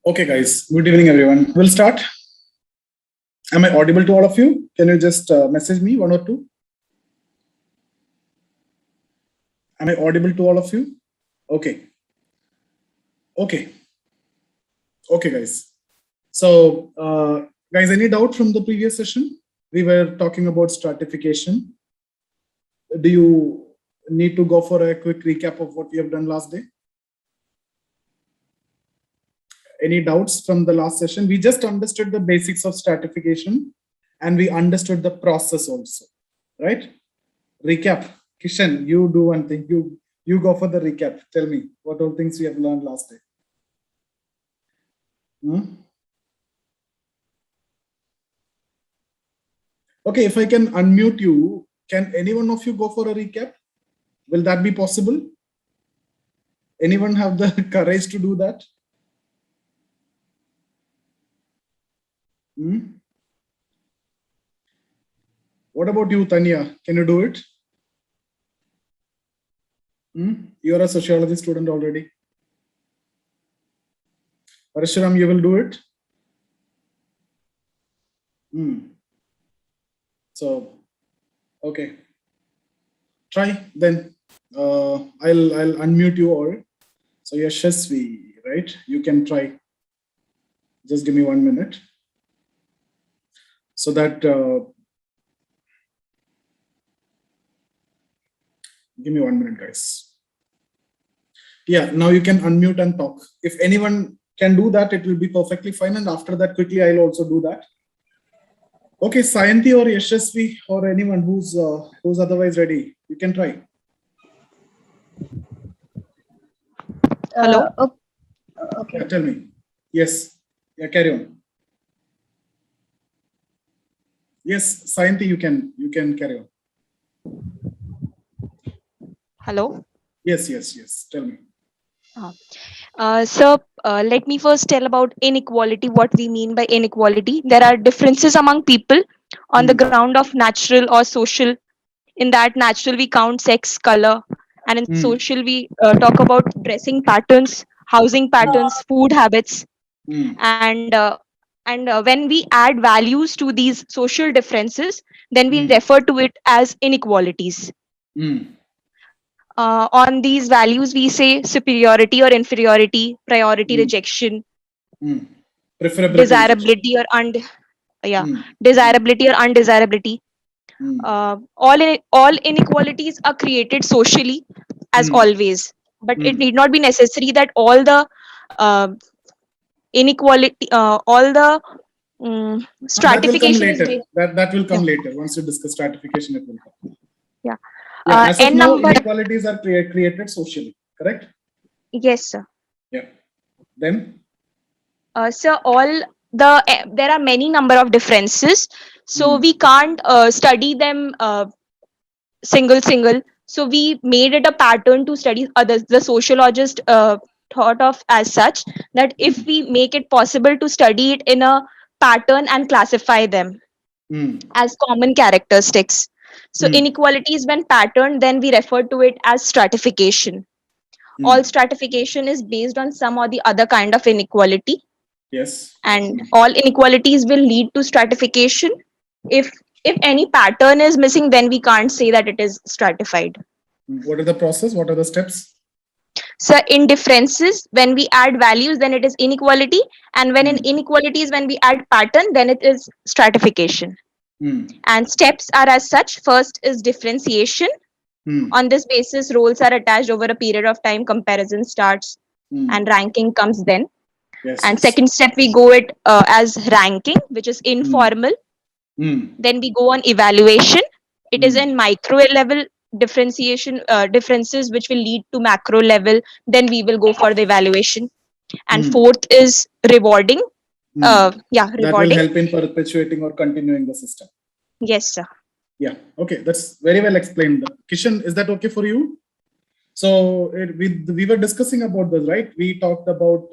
Okay, guys. Good evening, everyone. We'll start. Am I audible to all of you? Can you just message me, one or two? Am I audible to all of you? Okay. Okay. Okay, guys. So, guys, any doubt from the previous session? We were talking about stratification. Do you need to go for a quick recap of what we have done last day? Any doubts from the last session? We just understood the basics of stratification and we understood the process also, right? Recap. Kishan, you do one thing. You go for the recap. Tell me what all things we have learned last day. Okay, if I can unmute you, can any one of you go for a recap? Will that be possible? Anyone have the courage to do that? What about you, Tanya? Can you do it? You're a sociology student already. Parashuram, you will do it? So, okay. Try then. I'll unmute you all. So Yashasvi, right? You can try. Just give me 1 minute. So that give me 1 minute, guys. Yeah, now you can unmute and talk. If anyone can do that, it will be perfectly fine. And after that, quickly, I'll also do that. Okay, Sayanti or Yashasvi or anyone who's otherwise ready, you can try. Hello. Okay. Yeah, tell me. Yes. Yeah, carry on. Yes, Sayanti, you can carry on. Hello. Yes. Tell me. So let me first tell about inequality, what we mean by inequality. There are differences among people on the ground of natural or social. In that natural, we count sex, color, and in social, we talk about dressing patterns, housing patterns, food habits. And when we add values to these social differences, then we refer to it as inequalities. On these values, we say superiority or inferiority, priority, rejection, desirability or desirability or undesirability. All inequalities are created socially, as always, but it need not be necessary that all the inequality, all the stratification is that will come later. Once you discuss stratification, it will come. Yeah. As of now, inequalities are created socially, correct? Yes, sir. Yeah. Then? So there are many number of differences. So we can't study them single. So we made it a pattern to study others. The sociologist thought of as such that if we make it possible to study it in a pattern and classify them as common characteristics. So inequalities when patterned, then we refer to it as stratification. All stratification is based on some or the other kind of inequality. Yes. And all inequalities will lead to stratification. If any pattern is missing, then we can't say that it is stratified. What are the process? What are the steps? So in differences, when we add values, then it is inequality. And when in inequalities, when we add pattern, then it is stratification. And steps are as such. First is differentiation. On this basis, roles are attached over a period of time. Comparison starts and ranking comes then. Yes, and second step, we go it as ranking, which is informal. Then we go on evaluation. It is in micro level differentiation, differences which will lead to macro level. Then we will go for the evaluation. And fourth is rewarding. Rewarding. That will help in perpetuating or continuing the system. Yes, sir. Yeah. Okay. That's very well explained. Kishan, is that okay for you? So we were discussing about this, right? We talked about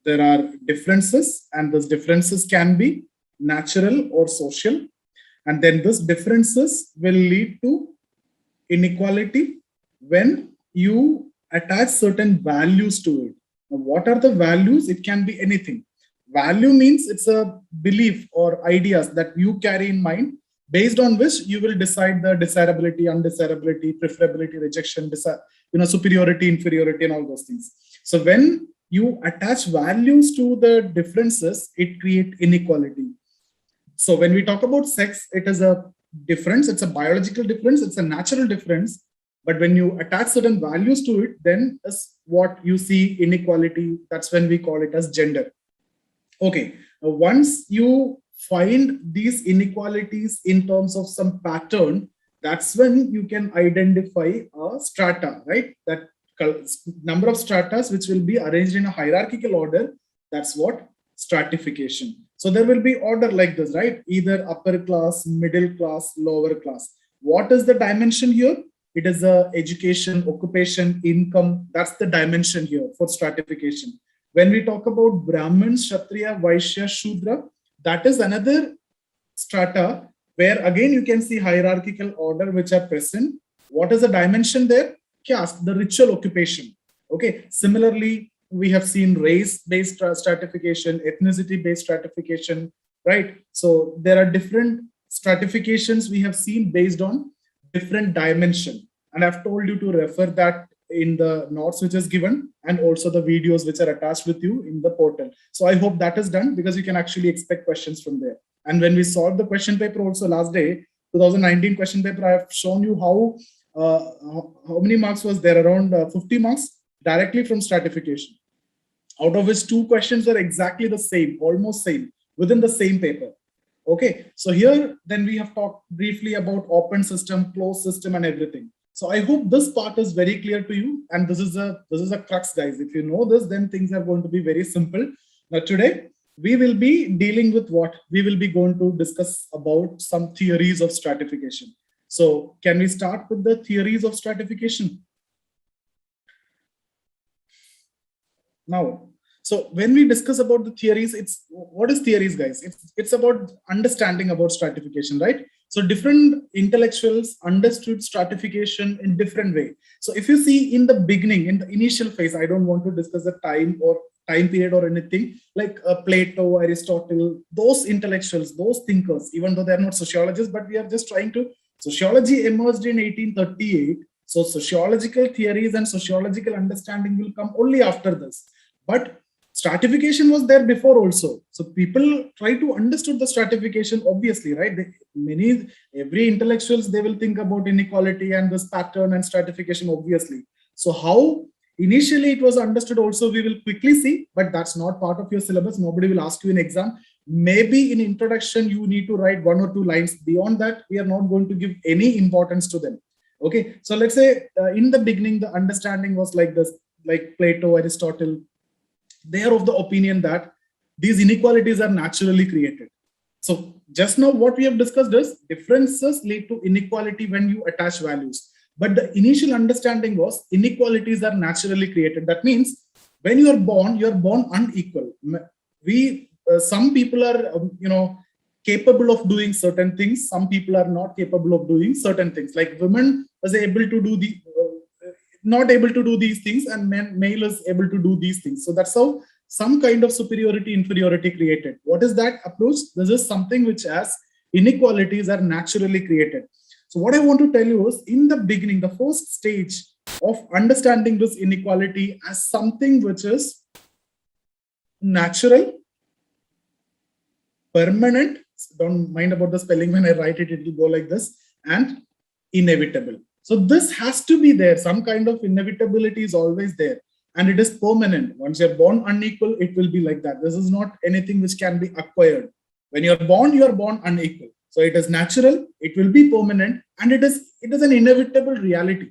there are differences, and those differences can be natural or social. And then those differences will lead to inequality when you attach certain values to it. Now, what are the values? It can be anything. Value means it's a belief or ideas that you carry in mind, based on which you will decide the desirability, undesirability, preferability, rejection, superiority, inferiority, and all those things. So when you attach values to the differences, it creates inequality. So when we talk about sex, it is a difference. It's a biological difference. It's a natural difference. But when you attach certain values to it, then is what you see inequality. That's when we call it as gender. Okay. Once you find these inequalities in terms of some pattern, that's when you can identify a strata, right? That number of stratas which will be arranged in a hierarchical order. That's what stratification. So there will be order like this, right? Either upper class, middle class, lower class. What is the dimension here? It is education, occupation, income. That's the dimension here for stratification. When we talk about Brahmin, Kshatriya, Vaishya, Shudra, that is another strata where again you can see hierarchical order which are present. What is the dimension there? Caste, the ritual occupation. Okay. Similarly, we have seen race-based stratification, ethnicity-based stratification, right? So there are different stratifications we have seen based on different dimension. And I've told you to refer that in the notes which is given, and also the videos which are attached with you in the portal. So I hope that is done, because you can actually expect questions from there. And when we solved the question paper also last day, 2019 question paper, I have shown you how many marks was there, around 50 marks directly from stratification, out of which 2 questions are exactly the same, almost same, within the same paper. Okay, so here then we have talked briefly about open system, closed system, and everything. So I hope this part is very clear to you, and this is a crux, guys. If you know this, then things are going to be very simple. Now today we will be dealing with what? We will be going to discuss about some theories of stratification. So can we start with the theories of stratification? Now, so when we discuss about the theories, it's what is theories, guys? It's about understanding about stratification, right? So different intellectuals understood stratification in different way. So if you see in the beginning, in the initial phase, I don't want to discuss the time period or anything, like Plato, Aristotle, those intellectuals, those thinkers, even though they're not sociologists, but we are just trying to, sociology emerged in 1838. So sociological theories and sociological understanding will come only after this. But stratification was there before also. So people try to understand the stratification, obviously, right? Every intellectuals, they will think about inequality and this pattern and stratification, obviously. So how initially it was understood also, we will quickly see, but that's not part of your syllabus. Nobody will ask you in exam. Maybe in introduction, you need to write 1 or 2 lines. Beyond that, we are not going to give any importance to them. Okay, so let's say in the beginning, the understanding was like this, like Plato, Aristotle, they are of the opinion that these inequalities are naturally created. So just now what we have discussed is differences lead to inequality when you attach values. But the initial understanding was inequalities are naturally created. That means when you are born unequal. Some people are, capable of doing certain things. Some people are not capable of doing certain things. Like women is able to do not able to do these things, and male is able to do these things. So that's how some kind of superiority, inferiority created. What is that approach? This is something which as inequalities are naturally created. So what I want to tell you is, in the beginning, the first stage of understanding this inequality as something which is natural, permanent, don't mind about the spelling when I write it, it will go like this, and inevitable. So this has to be there. Some kind of inevitability is always there, and it is permanent. Once you're born unequal, it will be like that. This is not anything which can be acquired. When you're born unequal. So it is natural, it will be permanent, and it is an inevitable reality.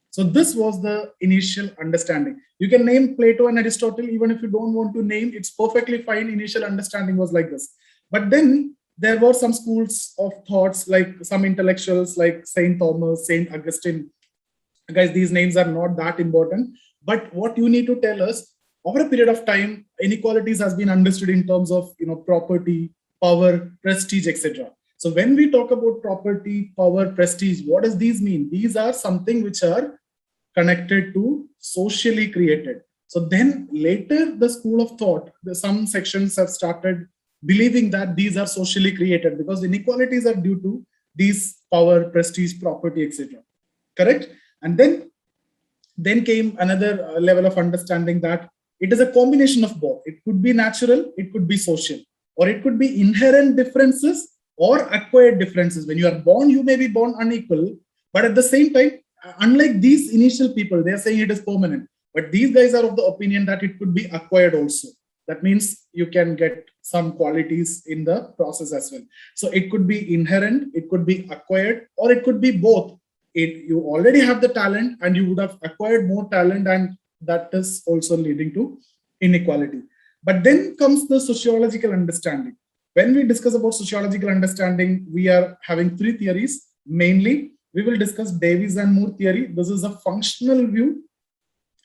So this was the initial understanding. You can name Plato and Aristotle, even if you don't want to name, it's perfectly fine. Initial understanding was like this. But then there were some schools of thoughts, like some intellectuals like Saint Thomas, Saint Augustine. Guys, these names are not that important. But what you need to tell us, over a period of time, inequalities has been understood in terms of property, power, prestige, etc. So when we talk about property, power, prestige, what does these mean? These are something which are connected to socially created. So then later the school of thought, some sections have started believing that these are socially created because inequalities are due to these power, prestige, property, etc. Correct? And then came another level of understanding that it is a combination of both. It could be natural, it could be social, or it could be inherent differences or acquired differences. When you are born, you may be born unequal, but at the same time, unlike these initial people, they are saying it is permanent. But these guys are of the opinion that it could be acquired also. That means you can get some qualities in the process as well. So it could be inherent, it could be acquired, or it could be both. You already have the talent and you would have acquired more talent, and that is also leading to inequality. But then comes the sociological understanding. When we discuss about sociological understanding, we are having three theories. Mainly, we will discuss Davies and Moore theory. This is a functional view.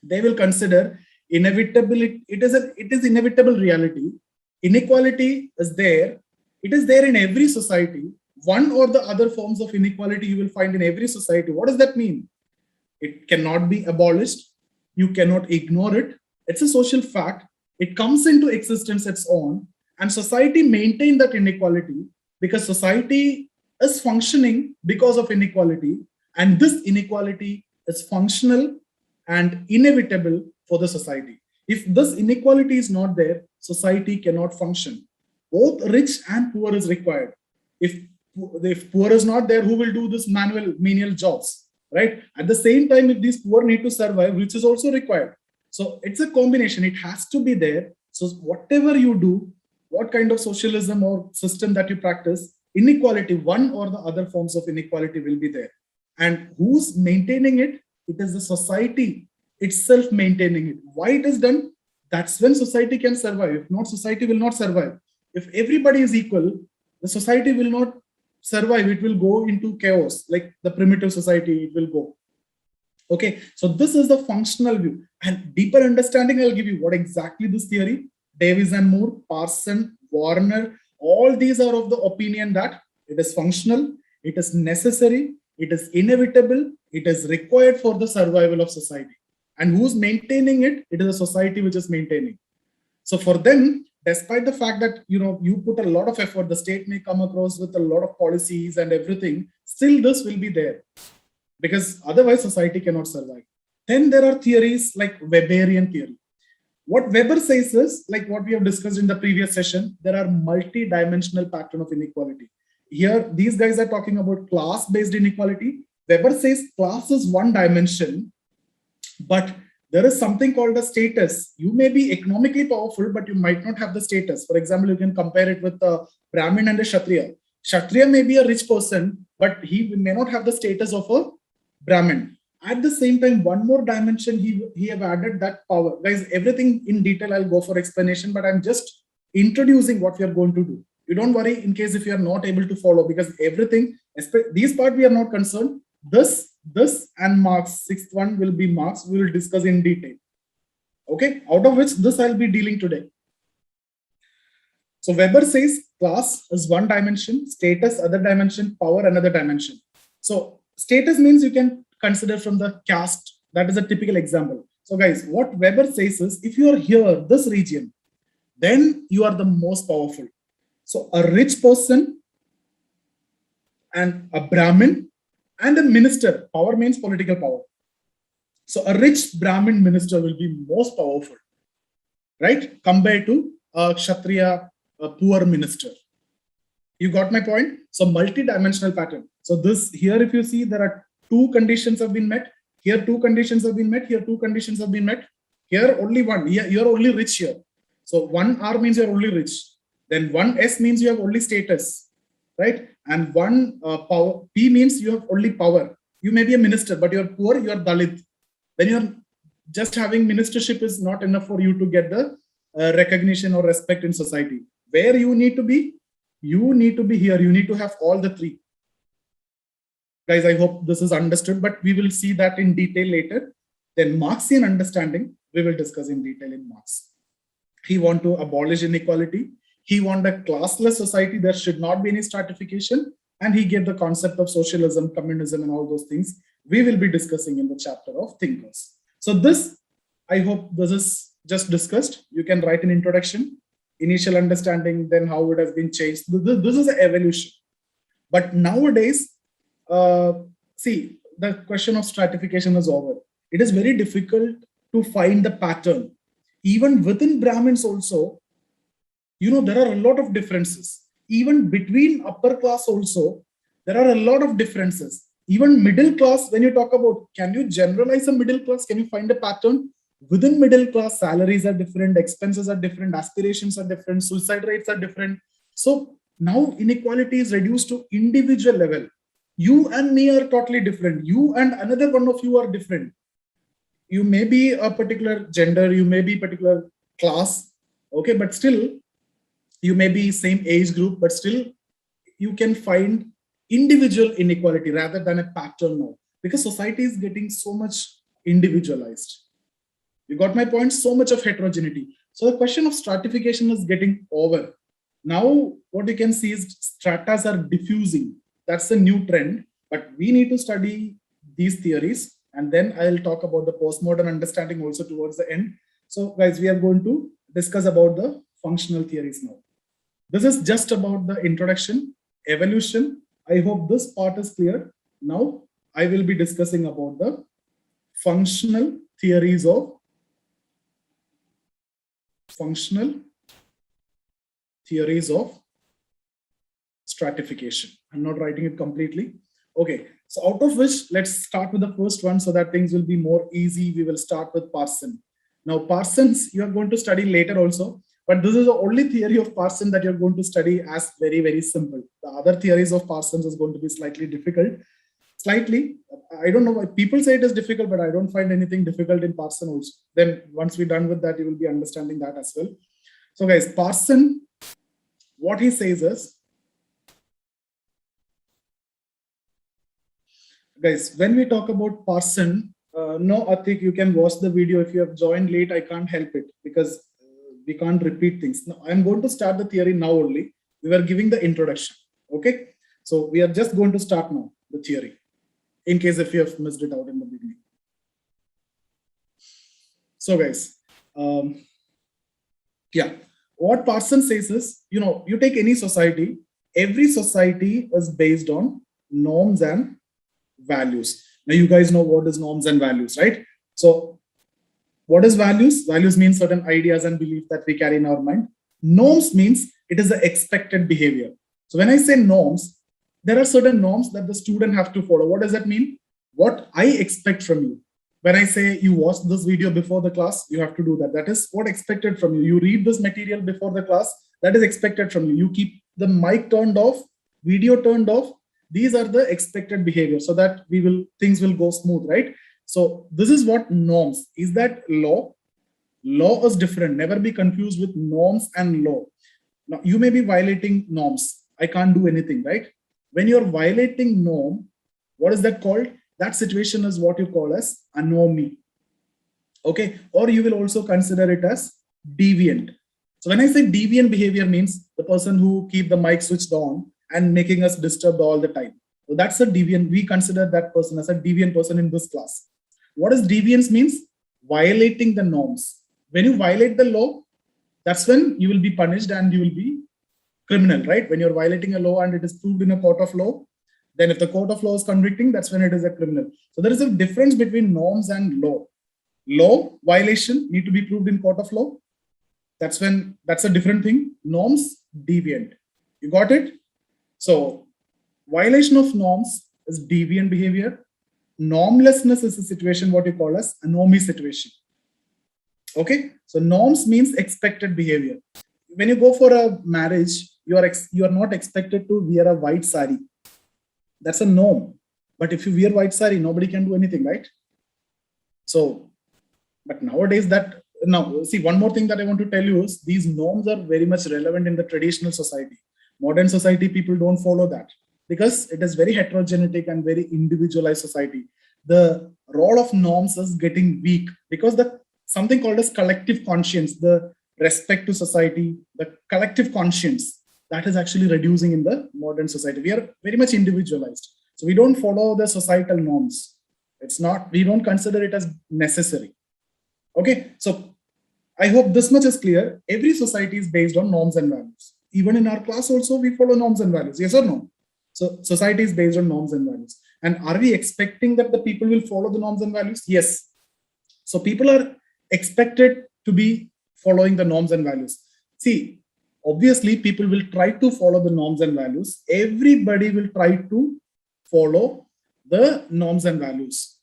They will consider inevitability. It is inevitable reality. Inequality is there. It is there in every society. One or the other forms of inequality you will find in every society. What does that mean? It cannot be abolished. You cannot ignore it. It's a social fact. It comes into existence its own, and society maintain that inequality because society is functioning because of inequality, and this inequality is functional and inevitable for the society. If this inequality is not there, society cannot function. Both rich and poor is required. If poor is not there, who will do this menial jobs, right? At the same time, if these poor need to survive, rich is also required. So it's a combination. It has to be there. So whatever you do, what kind of socialism or system that you practice, inequality, one or the other forms of inequality will be there. And who's maintaining it? It is the society itself maintaining it. Why it is done? That's when society can survive. If not, society will not survive. If everybody is equal, the society will not survive. It will go into chaos, like the primitive society, it will go. Okay, so this is the functional view. And deeper understanding, I'll give you what exactly this theory. Davies and Moore, Parson, Warner, all these are of the opinion that it is functional, it is necessary, it is inevitable, it is required for the survival of society. And who's maintaining it? It is a society which is maintaining. So for them, despite the fact that you put a lot of effort, the state may come across with a lot of policies and everything, still this will be there because otherwise society cannot survive. Then there are theories like Weberian theory. What Weber says is, like what we have discussed in the previous session, there are multi-dimensional pattern of inequality. Here, these guys are talking about class-based inequality. Weber says class is one dimension, but there is something called a status. You may be economically powerful, but you might not have the status. For example, you can compare it with a Brahmin and a Kshatriya. Kshatriya may be a rich person, but he may not have the status of a Brahmin. At the same time, one more dimension, he have added that power. Guys, everything in detail, I'll go for explanation, but I'm just introducing what we are going to do. You don't worry in case if you are not able to follow, because everything, these part we are not concerned. This and marks, sixth one will be marks. We will discuss in detail. Okay, out of which this I'll be dealing today. So Weber says class is one dimension, status other dimension, power another dimension. So status means you can consider from the caste. That is a typical example. So guys, what Weber says is, if you are here, this region, then you are the most powerful. So a rich person and a Brahmin and a minister, power means political power. So a rich Brahmin minister will be most powerful, right? Compared to a Kshatriya, a poor minister. You got my point? So multi-dimensional pattern. So this here, if you see, there are two conditions have been met. Here, two conditions have been met. Here, two conditions have been met. Here, only one. Here, you're only rich here. So one R means you're only rich. Then one S means you have only status, right? And one power P means you have only power. You may be a minister, but you're poor, you're Dalit. Then you're just having ministership is not enough for you to get the recognition or respect in society. Where you need to be? You need to be here. You need to have all the three. Guys, I hope this is understood, but we will see that in detail later. Then Marxian understanding, we will discuss in detail in Marx. He want to abolish inequality. He want a classless society. There should not be any stratification. And he gave the concept of socialism, communism, and all those things we will be discussing in the chapter of thinkers. So this, I hope this is just discussed. You can write an introduction, initial understanding, then how it has been changed. This is an evolution. But nowadays, see, the question of stratification is over. It is very difficult to find the pattern. Even within Brahmins also, there are a lot of differences. Even between upper class also, there are a lot of differences. Even middle class, when you talk about, can you generalize a middle class? Can you find a pattern? Within middle class, salaries are different, expenses are different, aspirations are different, suicide rates are different. So now inequality is reduced to individual level. You and me are totally different. You and another one of you are different. You may be a particular gender, you may be particular class, okay, but still you may be same age group, but still you can find individual inequality rather than a pattern now, because society is getting so much individualized. You got my point? So much of heterogeneity. So the question of stratification is getting over. Now what you can see is stratas are diffusing. That's a new trend, but we need to study these theories, and then I'll talk about the postmodern understanding also towards the end. So guys, we are going to discuss about the functional theories now. This is just about the introduction, evolution. I hope this part is clear. Now I will be discussing about the functional theories of stratification. I'm not writing it completely. Okay, so out of which, let's start with the first one so that things will be more easy. We will start with Parson. Now, Parsons, you are going to study later also, but this is the only theory of Parson that you're going to study as very, very simple. The other theories of Parsons is going to be slightly difficult. Slightly, I don't know why people say it is difficult, but I don't find anything difficult in Parson also. Then once we're done with that, you will be understanding that as well. So guys, Parson, what he says is, guys, when we talk about Parson, no, Atik, you can watch the video. If you have joined late, I can't help it because we can't repeat things. Now, I'm going to start the theory now only. We were giving the introduction. Okay. So we are just going to start now, the theory, in case if you have missed it out in the beginning. So guys, yeah, what Parson says is, you take any society, every society is based on norms and values. Now you guys know what is norms and values, right? So what is values? Values mean certain ideas and beliefs that we carry in our mind. Norms means it is the expected behavior. So when I say norms, there are certain norms that the student have to follow. What does that mean? What I expect from you. When I say you watch this video before the class, you have to do that. That is what expected from you. You read this material before the class, that is expected from you. You keep the mic turned off, video turned off. These are the expected behavior so that things will go smooth, right? So this is what norms. Is that law? Law is different. Never be confused with norms and law. Now you may be violating norms. I can't do anything, right? When you're violating norm, what is that called? That situation is what you call as anomy. Okay, or you will also consider it as deviant. So when I say deviant behavior means the person who keep the mic switched on and making us disturbed all the time. So that's a deviant. We consider that person as a deviant person in this class. What is deviance means? Violating the norms. When you violate the law, that's when you will be punished and you will be criminal, right? When you're violating a law and it is proved in a court of law, then if the court of law is convicting, that's when it is a criminal. So there is a difference between norms and law. Law violation need to be proved in court of law. That's a different thing. Norms, deviant. You got it? So violation of norms is deviant behavior. Normlessness is a situation what you call as anomy situation. Okay, so norms means expected behavior. When you go for a marriage, you are not expected to wear a white sari. That's a norm. But if you wear white sari, nobody can do anything, right? So, but nowadays see, one more thing that I want to tell you is these norms are very much relevant in the traditional society. Modern society, people don't follow that because it is very heterogenetic and very individualized society. The role of norms is getting weak because something called as collective conscience, the respect to society, the collective conscience, that is actually reducing in the modern society. We are very much individualized. So we don't follow the societal norms. We don't consider it as necessary. Okay, so I hope this much is clear. Every society is based on norms and values. Even in our class also, we follow norms and values. Yes or no? So society is based on norms and values. And are we expecting that the people will follow the norms and values? Yes. So people are expected to be following the norms and values. See, obviously people will try to follow the norms and values. Everybody will try to follow the norms and values.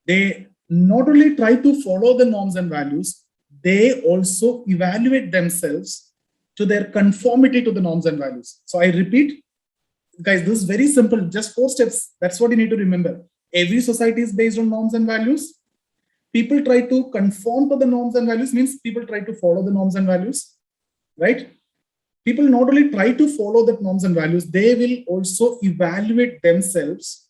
They not only try to follow the norms and values, they also evaluate themselves to their conformity to the norms and values. So I repeat, guys, this is very simple, just 4 steps. That's what you need to remember. Every society is based on norms and values. People try to conform to the norms and values, means people try to follow the norms and values, right? People not only try to follow the norms and values, they will also evaluate themselves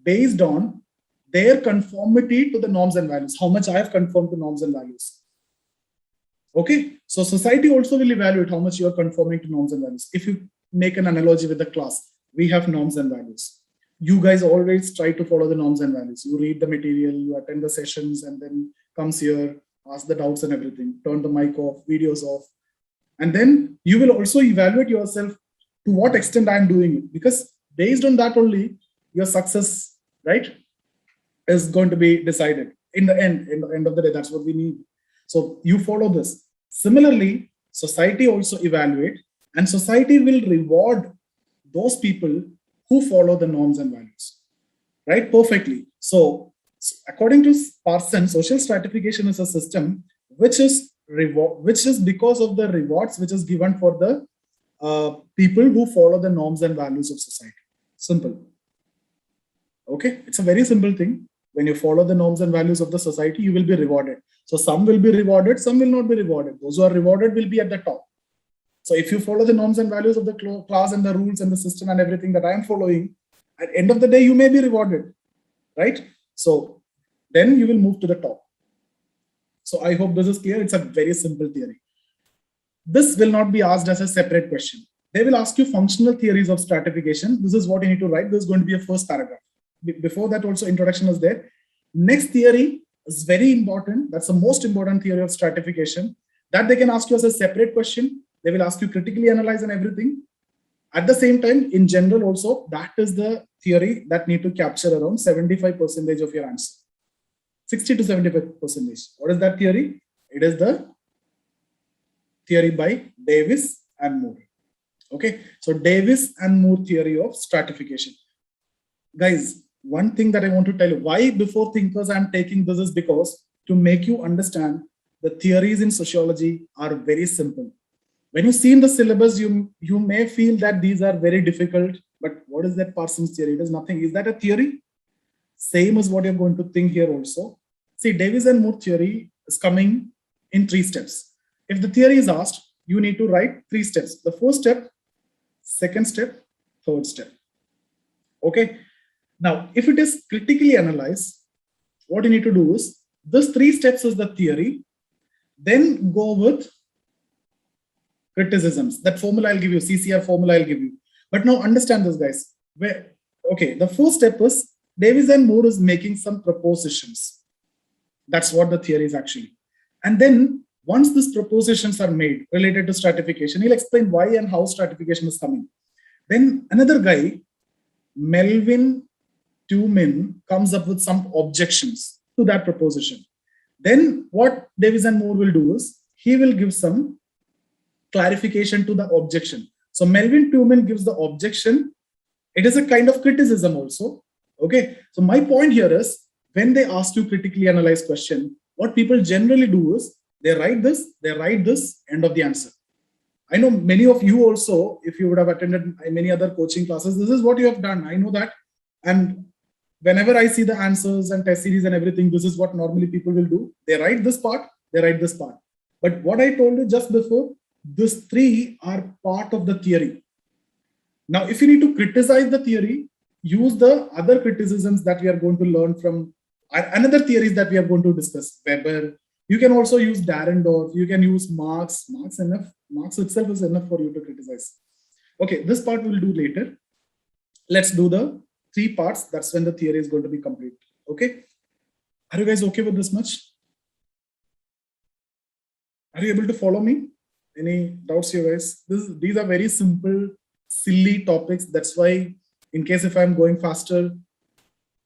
based on their conformity to the norms and values, how much I have conformed to norms and values. Okay, so society also will evaluate how much you are conforming to norms and values. If you make an analogy with the class, we have norms and values. You guys always try to follow the norms and values. You read the material, you attend the sessions, and then comes here, ask the doubts and everything, turn the mic off, videos off. And then you will also evaluate yourself to what extent I'm doing it, because based on that only your success, right, is going to be decided in the end of the day. That's what we need. So you follow this. Similarly, society also evaluate, and society will reward those people who follow the norms and values, right? Perfectly. So according to Parson, social stratification is a system which is because of the rewards which is given for the people who follow the norms and values of society. Simple. Okay, it's a very simple thing. When you follow the norms and values of the society, you will be rewarded. So some will be rewarded, some will not be rewarded. Those who are rewarded will be at the top. So if you follow the norms and values of the class and the rules and the system and everything that I am following, at the end of the day, you may be rewarded, right? So then you will move to the top. So I hope this is clear. It's a very simple theory. This will not be asked as a separate question. They will ask you functional theories of stratification. This is what you need to write. This is going to be a first paragraph. Before that also introduction is there. Next theory is very important. That's the most important theory of stratification. That they can ask you as a separate question. They will ask you critically analyze and everything. At the same time, in general also, that is the theory that need to capture around 75% of your answer. 60 to 75%. What is that theory? It is the theory by Davis and Moore. Okay, so Davis and Moore theory of stratification. Guys, one thing that I want to tell you, why before thinkers I'm taking this is because to make you understand the theories in sociology are very simple. When you see in the syllabus, you may feel that these are very difficult, but what is that Parsons theory? It is nothing. Is that a theory? Same as what you're going to think here also. See, Davis and Moore theory is coming in 3 steps. If the theory is asked, you need to write 3 steps. The first step, second step, third step. Okay. Now, if it is critically analyzed, what you need to do is, this 3 steps is the theory, then go with criticisms. That formula I'll give you, CCR formula I'll give you. But now understand this, guys. Okay, the first step is, Davis and Moore is making some propositions. That's what the theory is actually. And then, once these propositions are made related to stratification, he'll explain why and how stratification is coming. Then another guy, Melvin Tumin, comes up with some objections to that proposition. Then what Davis and Moore will do is, he will give some clarification to the objection. So Melvin Tumin gives the objection. It is a kind of criticism also. Okay. So my point here is, when they ask you critically analyze question, what people generally do is, they write this, end of the answer. I know many of you also, if you would have attended many other coaching classes, this is what you have done. I know that. And whenever I see the answers and test series and everything, this is what normally people will do. They write this part, they write this part. But what I told you just before, these 3 are part of the theory. Now, if you need to criticize the theory, use the other criticisms that we are going to learn from another theories that we are going to discuss. Weber. You can also use Dahrendorf. You can use Marx. Marx itself is enough for you to criticize. Okay, this part we will do later. Let's do the 3 parts. That's when the theory is going to be complete. Okay. Are you guys okay with this much? Are you able to follow me? Any doubts here, guys? These are very simple, silly topics. That's why, in case if I'm going faster,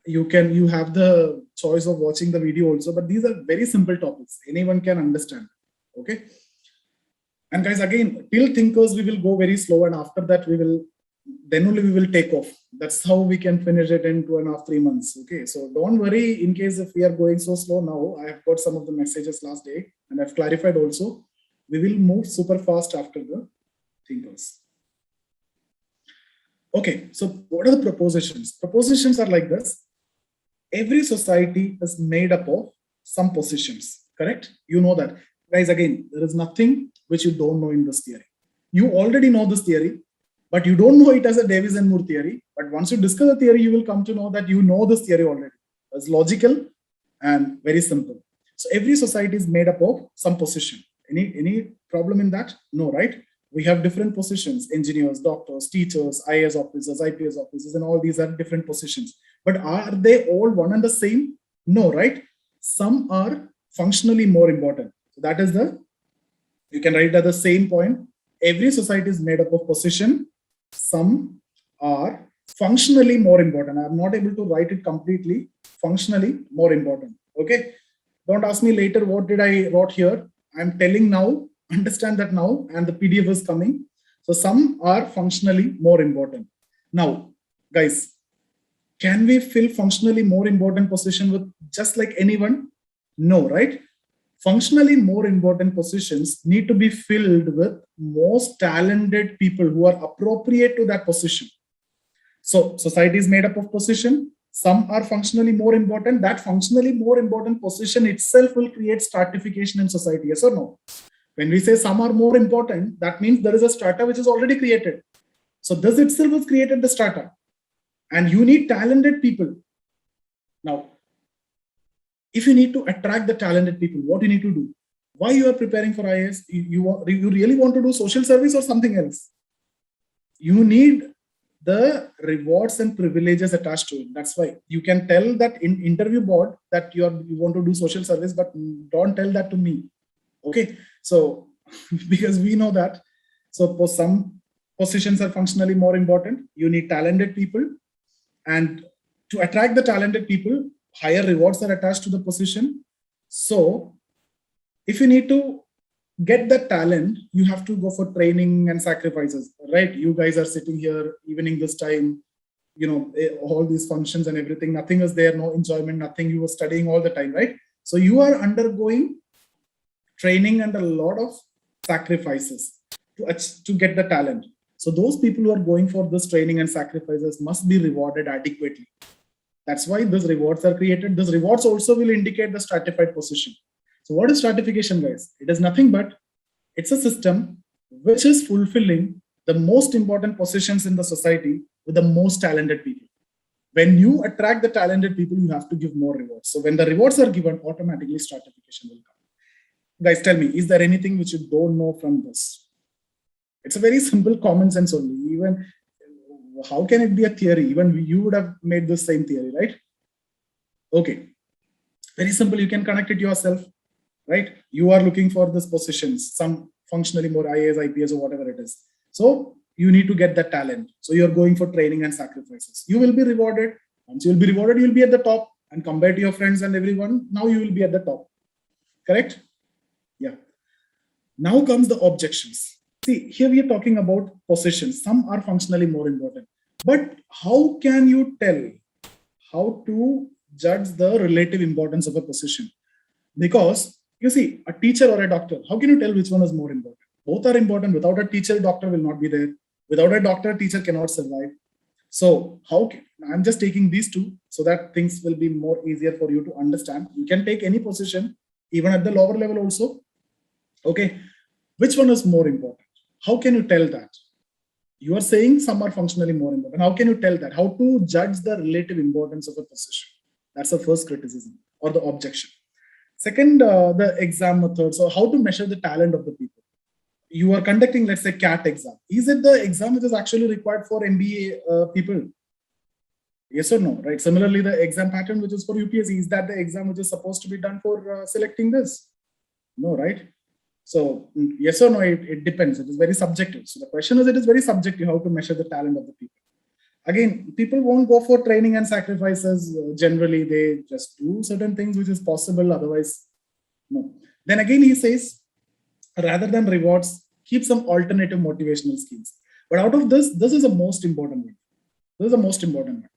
you have the choice of watching the video also. But these are very simple topics. Anyone can understand. Okay. And guys, again, till thinkers, we will go very slow, and after that, then only we will take off. That's how we can finish it in 2.5, 3 months. Okay, so don't worry in case if we are going so slow now. I have got some of the messages last day, and I've clarified also. We will move super fast after the thinkers. Okay, so what are the propositions? Propositions are like this. Every society is made up of some positions, correct? You know that. Guys, again, there is nothing which you don't know in this theory. You already know this theory, but you don't know it as a Davis and Moore theory. But once you discuss the theory, you will come to know that you know this theory already. It's logical and very simple. So every society is made up of some position. Any problem in that? No, right? We have different positions: engineers, doctors, teachers, IAS officers, IPS officers, and all these are different positions. But are they all one and the same? No, right? Some are functionally more important. So that is you can write it at the same point. Every society is made up of position. Some are functionally more important. I'm not able to write it completely. Functionally more important. Okay. Don't ask me later what did I wrote here. I'm telling now. Understand that now, and the PDF is coming. So some are functionally more important. Now, guys, can we fill functionally more important position with just like anyone? No, right? Functionally more important positions need to be filled with most talented people who are appropriate to that position. So society is made up of position. Some are functionally more important. That functionally more important position itself will create stratification in society. Yes or no? When we say some are more important, that means there is a strata which is already created. So this itself has created the strata. And you need talented people. Now, if you need to attract the talented people, what you need to do? Why you are preparing for IAS? You really want to do social service or something else? You need the rewards and privileges attached to it. That's why you can tell that in interview board that you want to do social service, but don't tell that to me. Okay, so because we know that. So for some positions are functionally more important. You need talented people, and to attract the talented people, higher rewards are attached to the position. So if you need to get that talent, you have to go for training and sacrifices, right? You guys are sitting here evening this time, all these functions and everything, nothing is there, no enjoyment, nothing. You were studying all the time, right? So you are undergoing training and a lot of sacrifices to get the talent. So those people who are going for this training and sacrifices must be rewarded adequately. That's why these rewards are created. These rewards also will indicate the stratified position. So what is stratification, guys? It is nothing but it's a system which is fulfilling the most important positions in the society with the most talented people. When you attract the talented people, you have to give more rewards. So when the rewards are given, automatically stratification will come. Guys, tell me, is there anything which you don't know from this? It's a very simple common sense only. Even how can it be a theory? Even you would have made the same theory, right? Okay. Very simple. You can connect it yourself, right? You are looking for these positions, some functionally more IAS, IPS, or whatever it is. So you need to get that talent. So you're going for training and sacrifices. You will be rewarded. Once you will be rewarded, you'll be at the top. And compared to your friends and everyone, now you will be at the top. Correct? Yeah. Now comes the objections. See, here we are talking about positions. Some are functionally more important. But how can you tell how to judge the relative importance of a position? Because you see, a teacher or a doctor, how can you tell which one is more important? Both are important. Without a teacher, doctor will not be there. Without a doctor, teacher cannot survive. So I'm just taking these two so that things will be more easier for you to understand. You can take any position, even at the lower level also. Okay, which one is more important? How can you tell that? You are saying some are functionally more important. How can you tell that? How to judge the relative importance of a position? That's the first criticism or the objection. Second, the exam method. So how to measure the talent of the people? You are conducting, let's say, CAT exam. Is it the exam which is actually required for MBA people? Yes or no, right? Similarly, the exam pattern which is for UPSC, is that the exam which is supposed to be done for selecting this? No, right? So yes or no, it depends. It is very subjective. So the question is, it is very subjective how to measure the talent of the people. Again, people won't go for training and sacrifices. Generally, they just do certain things which is possible. Otherwise, no. Then again, he says, rather than rewards, keep some alternative motivational schemes. But out of this is the most important one. This is the most important one.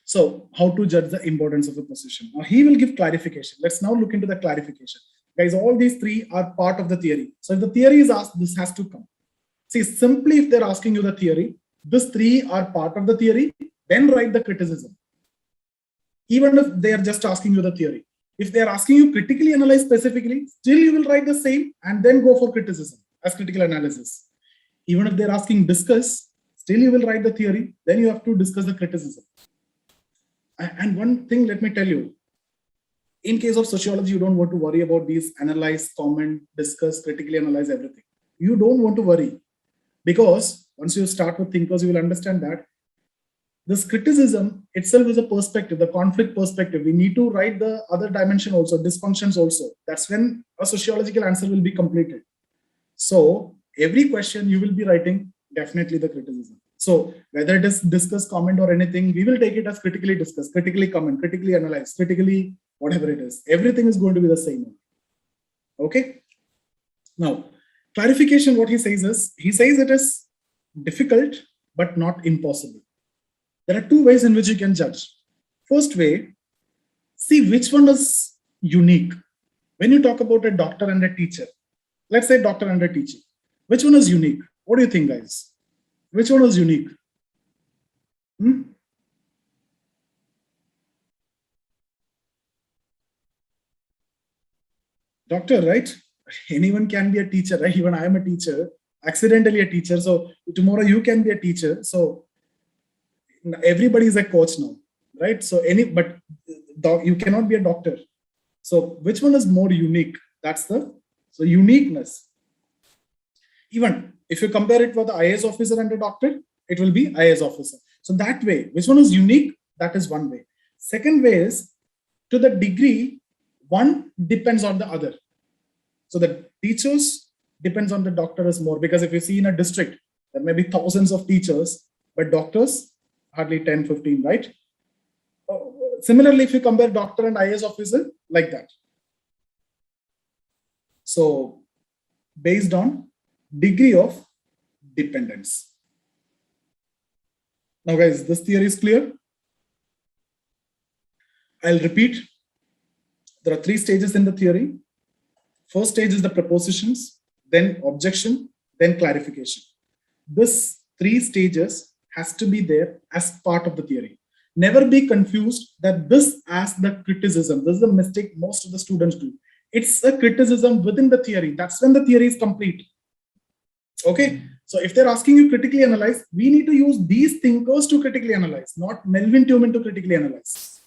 So how to judge the importance of a position? Now he will give clarification. Let's now look into the clarification. Guys, all these three are part of the theory. So if the theory is asked, this has to come. See, simply if they're asking you the theory, these three are part of the theory, then write the criticism. Even if they are just asking you the theory. If they are asking you critically analyze specifically, still you will write the same and then go for criticism as critical analysis. Even if they're asking discuss, still you will write the theory, then you have to discuss the criticism. And one thing, let me tell you, in case of sociology, you don't want to worry about these analyze, comment, discuss, critically analyze everything. You don't want to worry, because once you start with thinkers, you will understand that this criticism itself is a perspective, the conflict perspective. We need to write the other dimension also, dysfunctions also. That's when a sociological answer will be completed. So every question you will be writing definitely the criticism. So whether it is discuss, comment or anything, we will take it as critically discuss, critically comment, critically analyze, critically whatever it is. Everything is going to be the same. Okay. Now, clarification, what he says is, he says it is difficult, but not impossible. There are two ways in which you can judge. First way, see which one is unique. When you talk about a doctor and a teacher, let's say doctor and a teacher, which one is unique? What do you think, guys? Which one is unique? Doctor, right? Anyone can be a teacher, right? Even I am a teacher, accidentally a teacher. So tomorrow you can be a teacher. So everybody is a coach now, right? So you cannot be a doctor. So which one is more unique? That's the uniqueness. Even if you compare it with the IAS officer and a doctor, it will be IAS officer. So that way, which one is unique? That is one way. Second way is, to the degree one depends on the other. So the teachers depends on the doctors more, because if you see in a district, there may be thousands of teachers, but doctors hardly 10, 15, right? Similarly, if you compare doctor and IAS officer, like that. So based on degree of dependence. Now guys, this theory is clear. I'll repeat. There are three stages in the theory. First stage is the propositions, then objection, then clarification. This three stages has to be there as part of the theory. Never be confused that this as the criticism. This is the mistake most of the students do. It's a criticism within the theory. That's when the theory is complete. Okay. So if they're asking you critically analyze, we need to use these thinkers to critically analyze, not Melvin Tumin to critically analyze.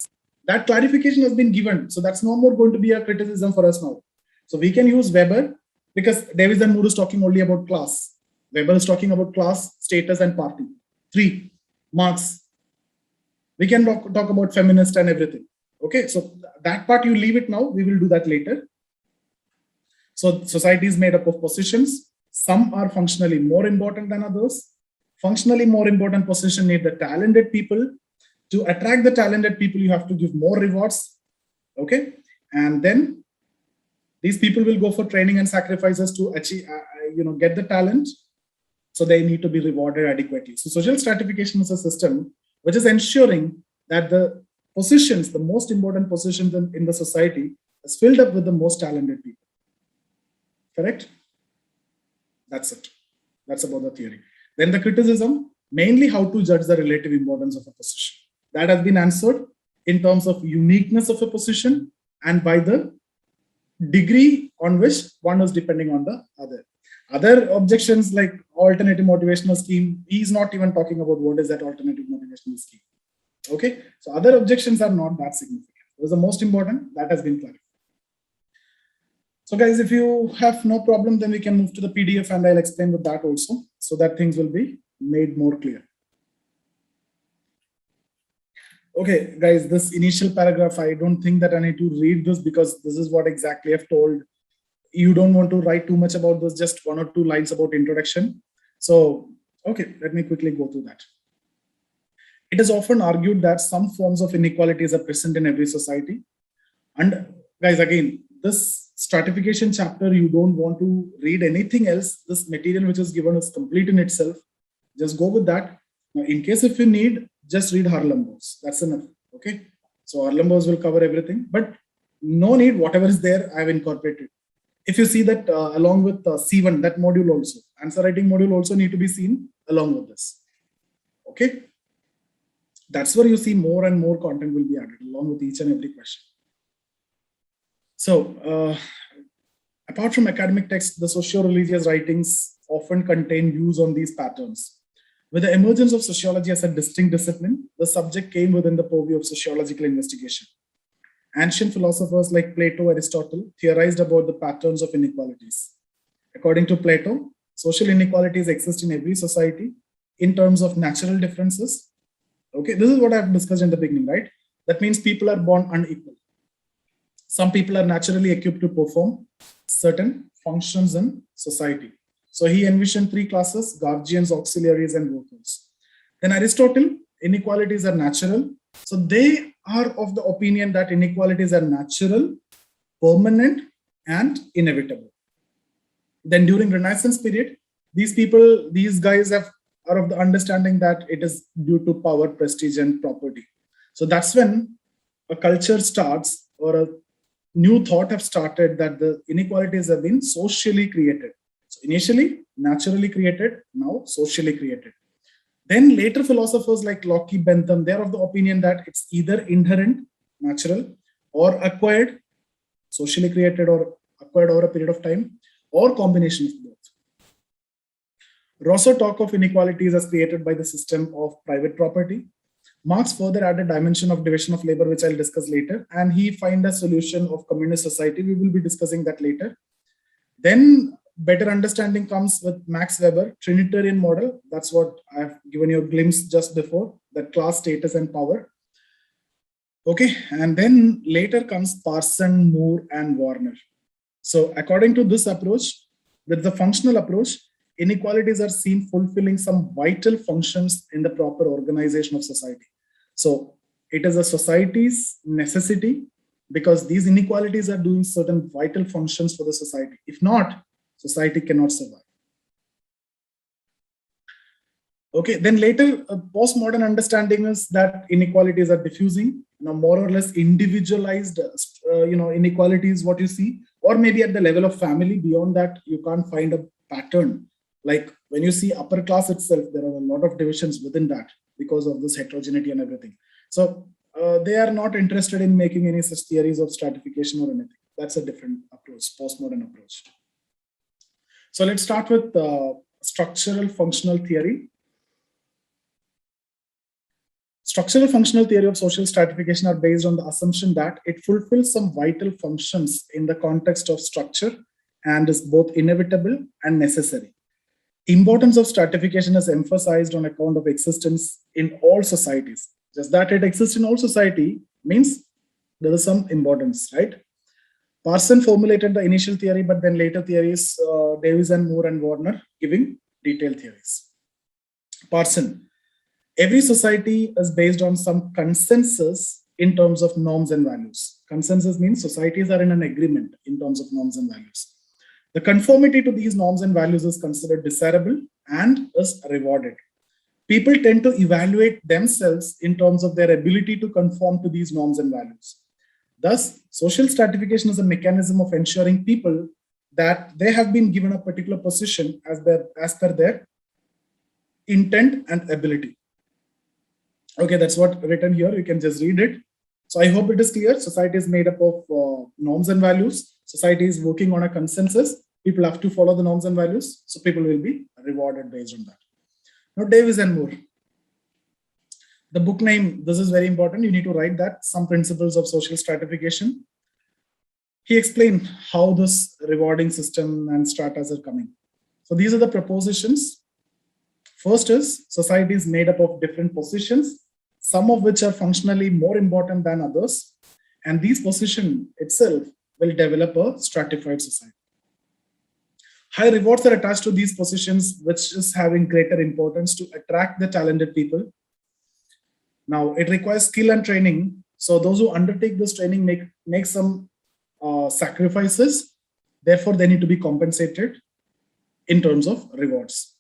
That clarification has been given. So that's no more going to be a criticism for us now. So we can use Weber, because Davis and Moore is talking only about class. Weber is talking about class, status, and party. 3, Marx. We can talk about feminist and everything. Okay, so that part you leave it now. We will do that later. So society is made up of positions. Some are functionally more important than others. Functionally more important position need the talented people. To attract the talented people, you have to give more rewards. Okay, and then these people will go for training and sacrifices to achieve, get the talent. So they need to be rewarded adequately. So social stratification is a system which is ensuring that the positions, the most important positions in the society, is filled up with the most talented people. Correct? That's it. That's about the theory. Then the criticism, mainly how to judge the relative importance of a position. That has been answered in terms of uniqueness of a position and by the degree on which one is depending on the other. Other objections like alternative motivational scheme, he's not even talking about what is that alternative motivational scheme. Okay, so other objections are not that significant. Those are the most important, that has been clarified. So guys, if you have no problem, then we can move to the PDF and I'll explain with that also, so that things will be made more clear. Okay, guys, this initial paragraph, I don't think that I need to read this because this is what exactly I've told. you don't want to write too much about this, just 1 or 2 lines about introduction. So, okay, let me quickly go through that. It is often argued that some forms of inequalities are present in every society. And guys, again, this stratification chapter, you don't want to read anything else. This material which is given is complete in itself. Just go with that. Now, in case if you need, just read Harlem-Bowes. That's enough. Okay. So Harlem-Bowes will cover everything, but no need, whatever is there, I have incorporated. If you see that along with C1, that module also, answer writing module also need to be seen along with this. Okay. That's where you see more and more content will be added along with each and every question. So, apart from academic text, the socio-religious writings often contain views on these patterns. With the emergence of sociology as a distinct discipline, the subject came within the purview of sociological investigation. Ancient philosophers like Plato, Aristotle theorized about the patterns of inequalities. According to Plato, social inequalities exist in every society in terms of natural differences. Okay, this is what I've discussed in the beginning, right? That means people are born unequal. Some people are naturally equipped to perform certain functions in society. So he envisioned 3 classes: guardians, auxiliaries, and workers. Then Aristotle, inequalities are natural. So they are of the opinion that inequalities are natural, permanent, and inevitable. Then during Renaissance period, these guys are of the understanding that it is due to power, prestige, and property. So that's when a culture starts, or a new thought have started, that the inequalities have been socially created. So initially naturally created, now socially created. Then later philosophers like Locke, Bentham, they're of the opinion that it's either inherent, natural, or acquired, socially created, or acquired over a period of time, or combination of both. Rousseau talk of inequalities as created by the system of private property. Marx further added dimension of division of labor, which I'll discuss later, and he find a solution of communist society. We will be discussing that later. Then better understanding comes with Max Weber, Trinitarian model. That's what I've given you a glimpse just before, that class, status, and power. Okay, and then later comes Parson, Moore, and Warner. So according to this approach, with the functional approach, inequalities are seen fulfilling some vital functions in the proper organization of society. So it is a society's necessity, because these inequalities are doing certain vital functions for the society. If not, society cannot survive. Okay, then later, a postmodern understanding is that inequalities are diffusing, more or less individualized, inequalities, what you see, or maybe at the level of family. Beyond that, you can't find a pattern. Like when you see upper class itself, there are a lot of divisions within that because of this heterogeneity and everything. So they are not interested in making any such theories of stratification or anything. That's a different approach, postmodern approach. So let's start with structural functional theory. Structural functional theory of social stratification are based on the assumption that it fulfills some vital functions in the context of structure and is both inevitable and necessary. Importance of stratification is emphasized on account of existence in all societies. Just that it exists in all society means there is some importance, right? Parson formulated the initial theory, but then later theories, Davis and Moore and Warner, giving detailed theories. Parson: every society is based on some consensus in terms of norms and values. Consensus means societies are in an agreement in terms of norms and values. The conformity to these norms and values is considered desirable and is rewarded. People tend to evaluate themselves in terms of their ability to conform to these norms and values. Thus, social stratification is a mechanism of ensuring people that they have been given a particular position as per their intent and ability. Okay, that's what written here. You can just read it. So I hope it is clear. Society is made up of norms and values. Society is working on a consensus. People have to follow the norms and values. So people will be rewarded based on that. Now, Davis and Moore. The book name, this is very important. You need to write that, Some Principles of Social Stratification. He explained how this rewarding system and stratas are coming. So these are the propositions. First is society is made up of different positions, some of which are functionally more important than others. And these positions itself will develop a stratified society. High rewards are attached to these positions, which is having greater importance to attract the talented people. Now, it requires skill and training. So those who undertake this training make some sacrifices. Therefore, they need to be compensated in terms of rewards.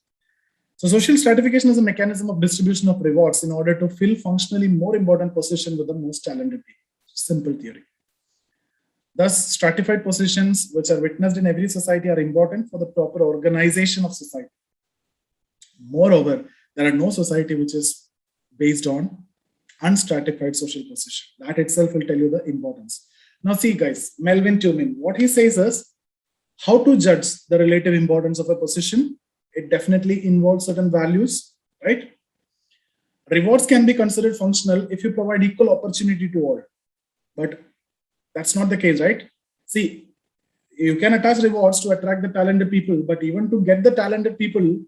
So social stratification is a mechanism of distribution of rewards in order to fill functionally more important position with the most talented people. Simple theory. Thus, stratified positions, which are witnessed in every society, are important for the proper organization of society. Moreover, there are no society which is based on unstratified social position. That itself will tell you the importance. Now see guys, Melvin Tumin, what he says is how to judge the relative importance of a position. It definitely involves certain values, right? Rewards can be considered functional if you provide equal opportunity to all. But that's not the case, right? See, you can attach rewards to attract the talented people, but even to get the talented people,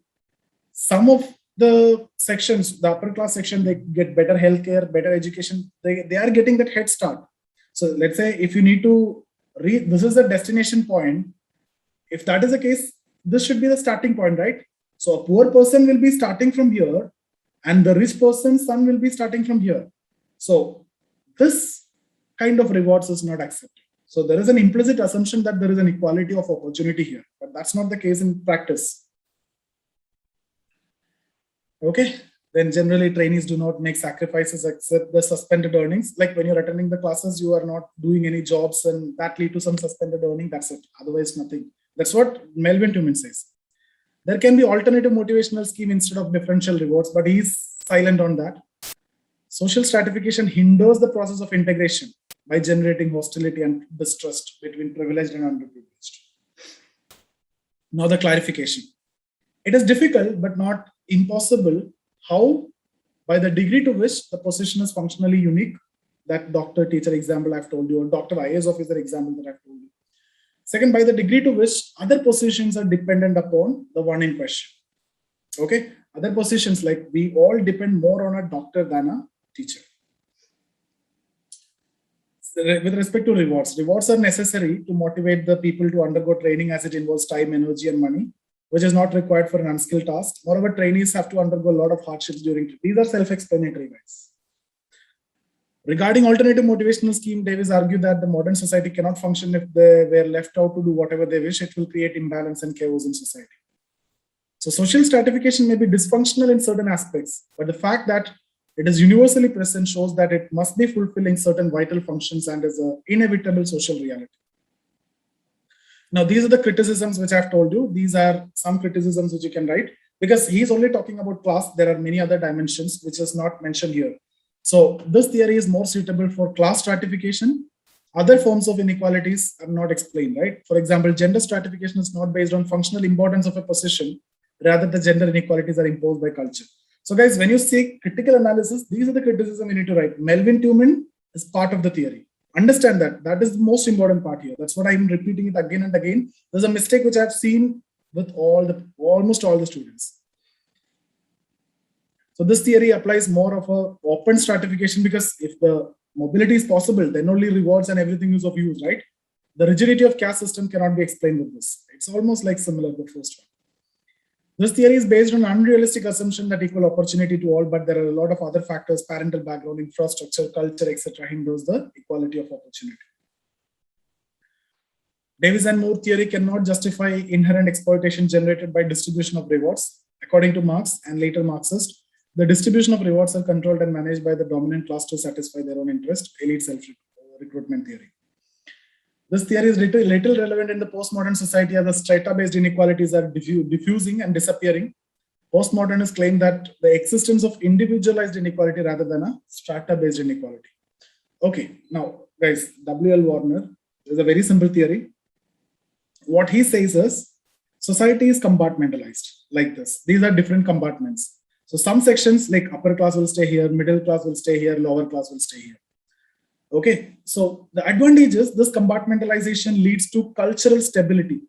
some of the sections, the upper class section, they get better healthcare, better education. They are getting that head start. So let's say if you need to read, this is the destination point. If that is the case, this should be the starting point, right? So a poor person will be starting from here and the rich person's son will be starting from here. So this kind of rewards is not accepted. So there is an implicit assumption that there is an equality of opportunity here, but that's not the case in practice. Okay, then generally trainees do not make sacrifices except the suspended earnings. Like when you're attending the classes, you are not doing any jobs and that lead to some suspended earning, that's it. Otherwise nothing. That's what Melvin Tumin says. There can be alternative motivational scheme instead of differential rewards, but he's silent on that. Social stratification hinders the process of integration by generating hostility and distrust between privileged and underprivileged. Now the clarification. It is difficult, but not impossible, how by the degree to which the position is functionally unique, that doctor teacher example I've told you, or doctor IAS officer example that I've told you. Second, by the degree to which other positions are dependent upon the one in question. Okay, other positions, like we all depend more on a doctor than a teacher. With respect to rewards, rewards are necessary to motivate the people to undergo training as it involves time, energy, and money, which is not required for an unskilled task. Moreover, trainees have to undergo a lot of hardships during training. These are self-explanatory, guys. Regarding alternative motivational scheme, Davis argued that the modern society cannot function if they were left out to do whatever they wish. It will create imbalance and chaos in society. So social stratification may be dysfunctional in certain aspects, but the fact that it is universally present shows that it must be fulfilling certain vital functions and is an inevitable social reality. Now, these are the criticisms which I've told you. These are some criticisms which you can write, because he's only talking about class. There are many other dimensions which is not mentioned here. So this theory is more suitable for class stratification. Other forms of inequalities are not explained, right? For example, gender stratification is not based on functional importance of a position. Rather, the gender inequalities are imposed by culture. So guys, when you say critical analysis, these are the criticism you need to write. Melvin Tumin is part of the theory. Understand that. That is the most important part here. That's what I'm repeating it again and again. There's a mistake which I've seen with almost all the students. So this theory applies more of a open stratification, because if the mobility is possible, then only rewards and everything is of use, right? The rigidity of caste system cannot be explained with this. It's almost like similar to the first one. This theory is based on unrealistic assumption that equal opportunity to all, but there are a lot of other factors, parental background, infrastructure, culture, etc., hinders the equality of opportunity. Davis and Moore theory cannot justify inherent exploitation generated by distribution of rewards. According to Marx and later Marxists, the distribution of rewards are controlled and managed by the dominant class to satisfy their own interest, elite self-recruitment theory. This theory is little relevant in the postmodern society, as the strata-based inequalities are diffusing and disappearing. Postmodernists claim that the existence of individualized inequality rather than a strata-based inequality. Okay, now guys, W.L. Warner is a very simple theory. What he says is, society is compartmentalized like this. These are different compartments. So some sections like upper class will stay here, middle class will stay here, lower class will stay here. Okay, so the advantage is this compartmentalization leads to cultural stability,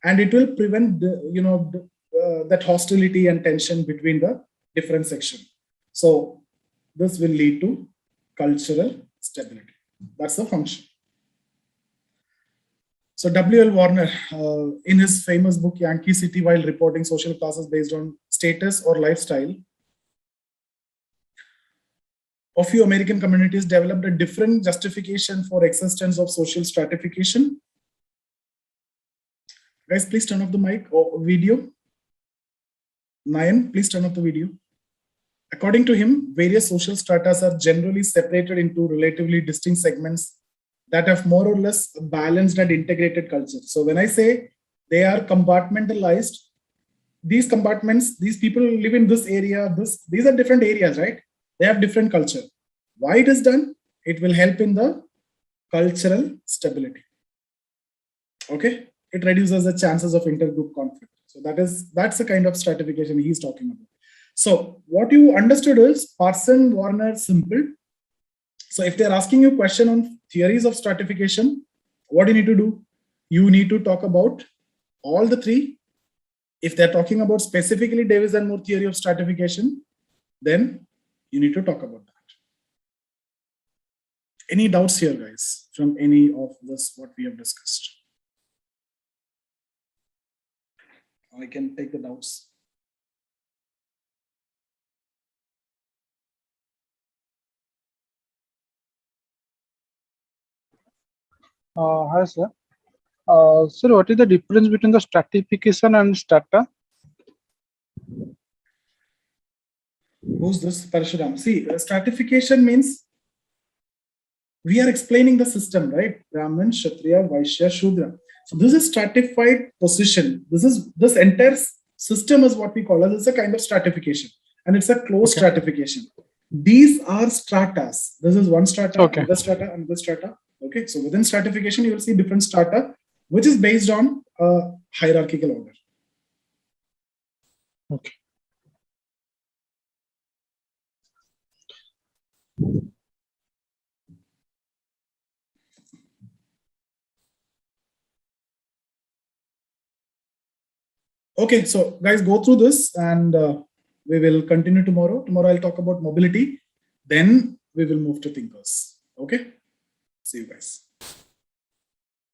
and it will prevent that hostility and tension between the different sections. So this will lead to cultural stability. That's the function. So W.L. Warner, in his famous book Yankee City, while reporting social classes based on status or lifestyle, a few American communities developed a different justification for existence of social stratification. Guys, please turn off the mic or video. Nayan, please turn off the video. According to him, various social stratas are generally separated into relatively distinct segments that have more or less a balanced and integrated culture. So when I say they are compartmentalized, these compartments, these people live in this area, these are different areas, right? They have different culture. Why it is done? It will help in the cultural stability. Okay, it reduces the chances of intergroup conflict. So that's the kind of stratification he's talking about. So what you understood is Parson, Warner, simple. So if they're asking you a question on theories of stratification, what do you need to do? You need to talk about all the three. If they're talking about specifically Davis and Moore theory of stratification, then you need to talk about that. Any doubts here, guys, from any of this, what we have discussed? I can take the doubts. Hi, sir. Sir, what is the difference between the stratification and strata? Who's this? Parshuram. See, stratification means we are explaining the system, right? Brahmin, Kshatriya, Vaishya, Shudra. So this is stratified position. This entire system is what we call as it's a kind of stratification, and it's a closed stratification. These are stratas. This is one strata, another strata, another strata. Okay, so within stratification, you will see different strata, which is based on a hierarchical order. Okay. Okay, so guys, go through this and we will continue tomorrow. Tomorrow I'll talk about mobility. Then we will move to thinkers. Okay, see you guys.